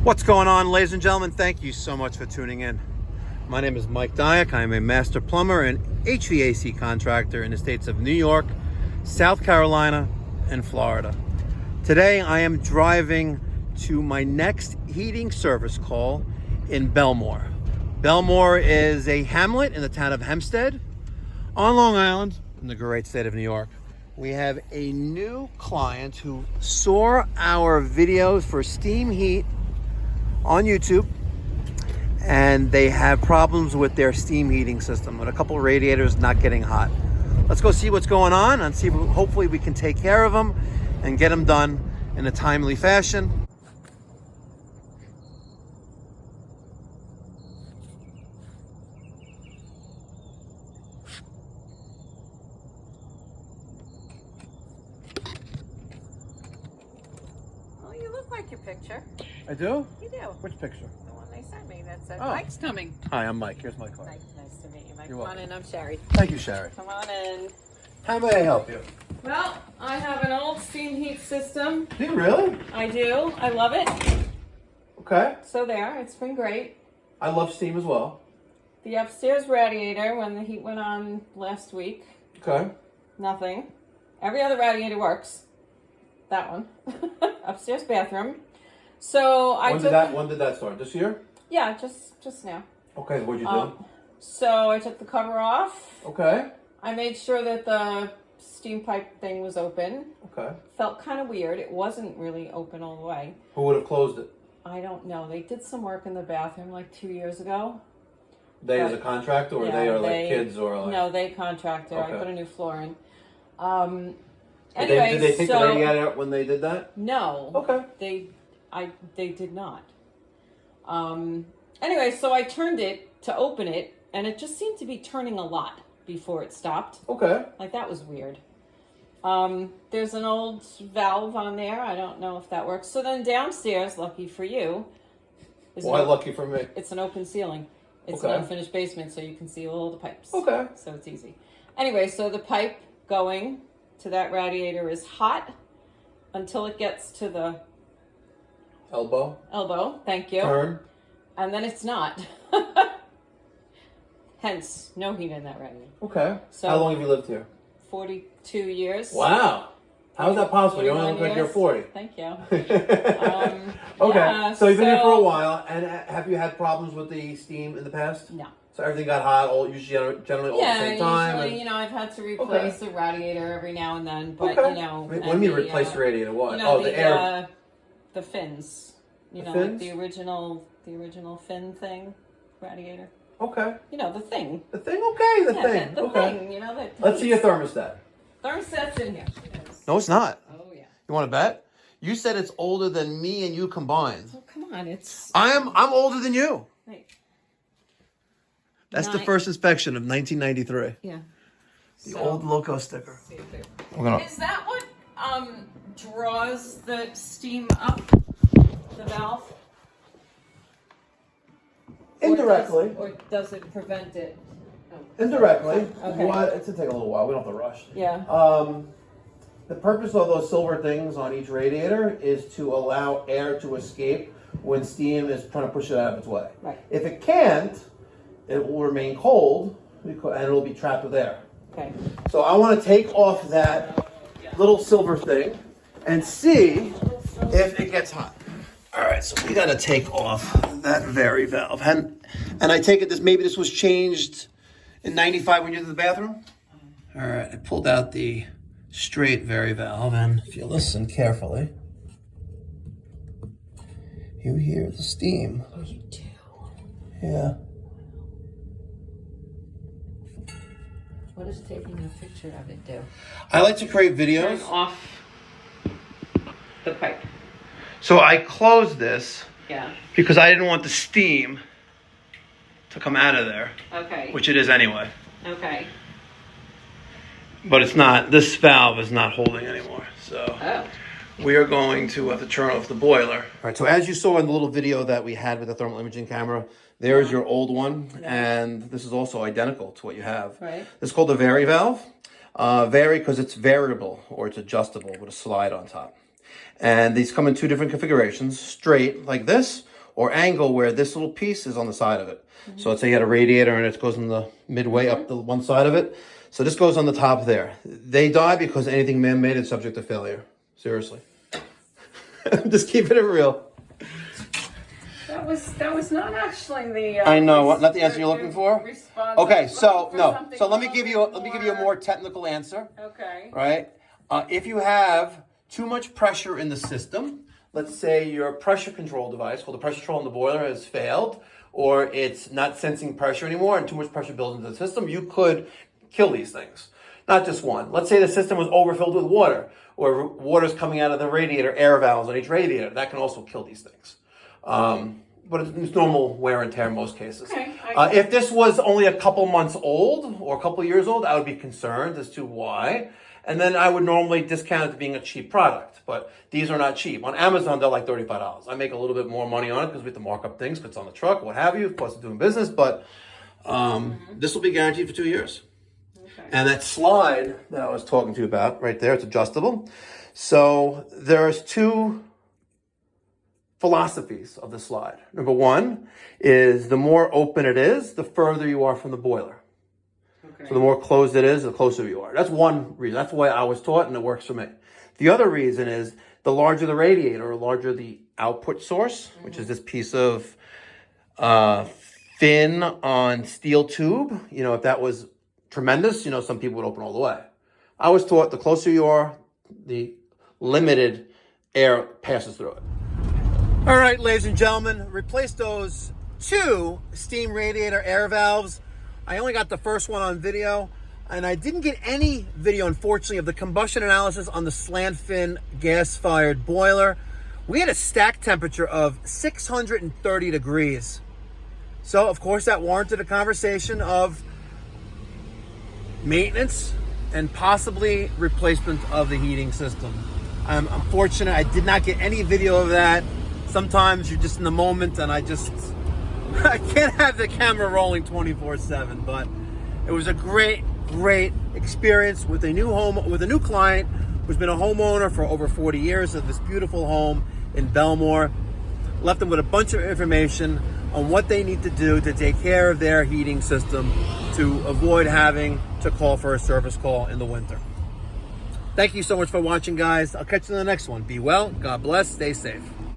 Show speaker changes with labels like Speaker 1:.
Speaker 1: What's going on, ladies and gentlemen? Thank you so much for tuning in. My name is Mike Diack. I am a master plumber and HVAC contractor in the states of New York, South Carolina, and Florida. Today I am driving to my next heating service call in Belmore. Belmore is a hamlet in the town of Hempstead on Long Island in the great state of New York. We have a new client who saw our videos for steam heat on YouTube, and they have problems with their steam heating system with a couple of radiators not getting hot. Let's go see what's going on and see if hopefully we can take care of them and get them done in a timely fashion.
Speaker 2: Well, you look like your picture.
Speaker 1: I do?
Speaker 2: You do.
Speaker 1: Which picture?
Speaker 2: The one they sent me that said,
Speaker 1: Oh.
Speaker 2: Mike's coming.
Speaker 1: Hi, I'm Mike. Here's my card.
Speaker 2: Nice to meet you, Mike.
Speaker 1: You're
Speaker 2: Come on
Speaker 1: welcome.
Speaker 2: in. I'm Sherry.
Speaker 1: Thank you, Sherry.
Speaker 2: Come on in.
Speaker 1: How may I help you?
Speaker 2: Well, I have an old steam heat system.
Speaker 1: Do you really?
Speaker 2: I do. I love it.
Speaker 1: Okay.
Speaker 2: So there. It's been great.
Speaker 1: I love steam as well.
Speaker 2: The upstairs radiator, when the heat went on last week,
Speaker 1: Okay.
Speaker 2: nothing. Every other radiator works. That one. Upstairs bathroom. So I
Speaker 1: When did that start? This year?
Speaker 2: Yeah, just now.
Speaker 1: Okay, what'd you do?
Speaker 2: So I took the cover off.
Speaker 1: Okay.
Speaker 2: I made sure that the steam pipe thing was open.
Speaker 1: Okay.
Speaker 2: Felt kind of weird. It wasn't really open all the way.
Speaker 1: Who would have closed it?
Speaker 2: I don't know. They did some work in the bathroom like 2 years ago.
Speaker 1: They as a contractor, or
Speaker 2: Yeah,
Speaker 1: they are like kids, or like?
Speaker 2: No, they contracted.
Speaker 1: Okay.
Speaker 2: I put a new floor in.
Speaker 1: Did they take the radiator out when they did that?
Speaker 2: No.
Speaker 1: Okay.
Speaker 2: They did not. Anyway, so I turned it to open it, and it just seemed to be turning a lot before it stopped.
Speaker 1: Okay.
Speaker 2: Like, that was weird. There's an old valve on there. I don't know if that works. So then downstairs, lucky for you.
Speaker 1: Why lucky for me?
Speaker 2: It's an open ceiling. It's
Speaker 1: Okay.
Speaker 2: an unfinished basement, so you can see all the pipes.
Speaker 1: Okay.
Speaker 2: So it's easy. Anyway, so the pipe going to that radiator is hot until it gets to the elbow. Thank you.
Speaker 1: Turn.
Speaker 2: And then it's not. Hence, no heat in that radiator.
Speaker 1: Okay.
Speaker 2: So,
Speaker 1: how long have you lived here?
Speaker 2: 42 years.
Speaker 1: Wow. How is that possible? You only look like you're 40.
Speaker 2: Thank you.
Speaker 1: Okay.
Speaker 2: Yeah,
Speaker 1: so you've been here for a while, and have you had problems with the steam in the past?
Speaker 2: No.
Speaker 1: So everything got hot, generally all at the same time?
Speaker 2: Usually, you know, I've had to replace the radiator every now and then, but,
Speaker 1: Okay.
Speaker 2: you know.
Speaker 1: When do you replace the radiator? What?
Speaker 2: You know,
Speaker 1: the air.
Speaker 2: The fins. You
Speaker 1: The
Speaker 2: know,
Speaker 1: fins?
Speaker 2: like the original fin thing, radiator.
Speaker 1: Okay.
Speaker 2: You know, the thing.
Speaker 1: The thing? Okay, the
Speaker 2: Yeah,
Speaker 1: thing.
Speaker 2: the
Speaker 1: Okay.
Speaker 2: thing, you know. That
Speaker 1: Let's see your thermostat.
Speaker 2: Thermostat's in here.
Speaker 1: No, it's not.
Speaker 2: Oh, yeah.
Speaker 1: You want to bet? You said it's older than me and you combined.
Speaker 2: Oh, come on, it's...
Speaker 1: I'm older than you.
Speaker 2: Wait.
Speaker 1: That's the first inspection of 1993.
Speaker 2: Yeah.
Speaker 1: The old loco sticker.
Speaker 2: Is that what draws the steam up the valve?
Speaker 1: Indirectly.
Speaker 2: Or does it prevent it?
Speaker 1: Indirectly.
Speaker 2: Okay.
Speaker 1: What? It's gonna take a little while. We don't have to rush.
Speaker 2: Yeah.
Speaker 1: The purpose of those silver things on each radiator is to allow air to escape when steam is trying to push it out of its way.
Speaker 2: Right.
Speaker 1: If it can't, it will remain cold and it'll be trapped with air.
Speaker 2: Okay.
Speaker 1: So I want to take off that little silver thing and see if it gets hot. All right, so we got to take off that vary valve. And I take it this was changed in 95 when you did the bathroom? All right, I pulled out the straight vary valve, and if you listen carefully, you hear the steam.
Speaker 2: Oh, you do?
Speaker 1: Yeah.
Speaker 2: What does taking a picture of it do?
Speaker 1: I like to create videos.
Speaker 2: Turn off the pipe.
Speaker 1: So I closed this
Speaker 2: Yeah.
Speaker 1: because I didn't want the steam to come out of there,
Speaker 2: Okay.
Speaker 1: which it is anyway.
Speaker 2: Okay.
Speaker 1: But it's not, this valve is not holding anymore. So
Speaker 2: Oh.
Speaker 1: we are going to have to turn off the boiler. All right, so as you saw in the little video that we had with the thermal imaging camera, there's your old one, and this is also identical to what you have.
Speaker 2: Right.
Speaker 1: This is called the vary valve. Vary because it's variable, or it's adjustable with a slide on top. And these come in two different configurations, straight like this, or angle where this little piece is on the side of it. So let's say you had a radiator and it goes in the midway up the one side of it. So this goes on the top there. They die because anything man-made is subject to failure. Seriously. Just keeping it real.
Speaker 2: That was not actually the.
Speaker 1: I know, not the answer you're looking for.
Speaker 2: Response.
Speaker 1: Okay, so no. So let me give you a more technical answer.
Speaker 2: Okay.
Speaker 1: Right. If you have too much pressure in the system, let's say your pressure control device, called the pressure control in the boiler, has failed, or it's not sensing pressure anymore, and too much pressure builds into the system, you could kill these things. Not just one. Let's say the system was overfilled with water, or water's coming out of the radiator, air valves on each radiator. That can also kill these things. But it's normal wear and tear in most cases.
Speaker 2: Okay,
Speaker 1: If this was only a couple months old or a couple years old, I would be concerned as to why. And then I would normally discount it to being a cheap product. But these are not cheap. On Amazon, they're like $35. I make a little bit more money on it because we have to mark up things, because it's on the truck, what have you. Of course, I'm doing business. But this will be guaranteed for 2 years.
Speaker 2: Okay.
Speaker 1: And that slide that I was talking to you about right there, it's adjustable. So there's two philosophies of the slide. Number one is the more open it is, the further you are from the boiler.
Speaker 2: Okay.
Speaker 1: So the more closed it is, the closer you are. That's one reason. That's the way I was taught, and it works for me. The other reason is the larger the radiator, or larger the output source, which is this piece of thin on steel tube. You know, if that was tremendous, you know, some people would open all the way. I was taught the closer you are, the limited air passes through it. All right, ladies and gentlemen, replace those 2 steam radiator air valves. I only got the first one on video, and I didn't get any video, unfortunately, of the combustion analysis on the slant fin gas-fired boiler. We had a stack temperature of 630 degrees. So, of course, that warranted a conversation of maintenance and possibly replacement of the heating system. I'm fortunate I did not get any video of that. Sometimes you're just in the moment, and I can't have the camera rolling 24/7, but it was a great experience with a new client who's been a homeowner for over 40 years of this beautiful home in Belmore. Left them with a bunch of information on what they need to do to take care of their heating system to avoid having to call for a service call in the winter. Thank you so much for watching, guys. I'll catch you in the next one. Be well, God bless, stay safe.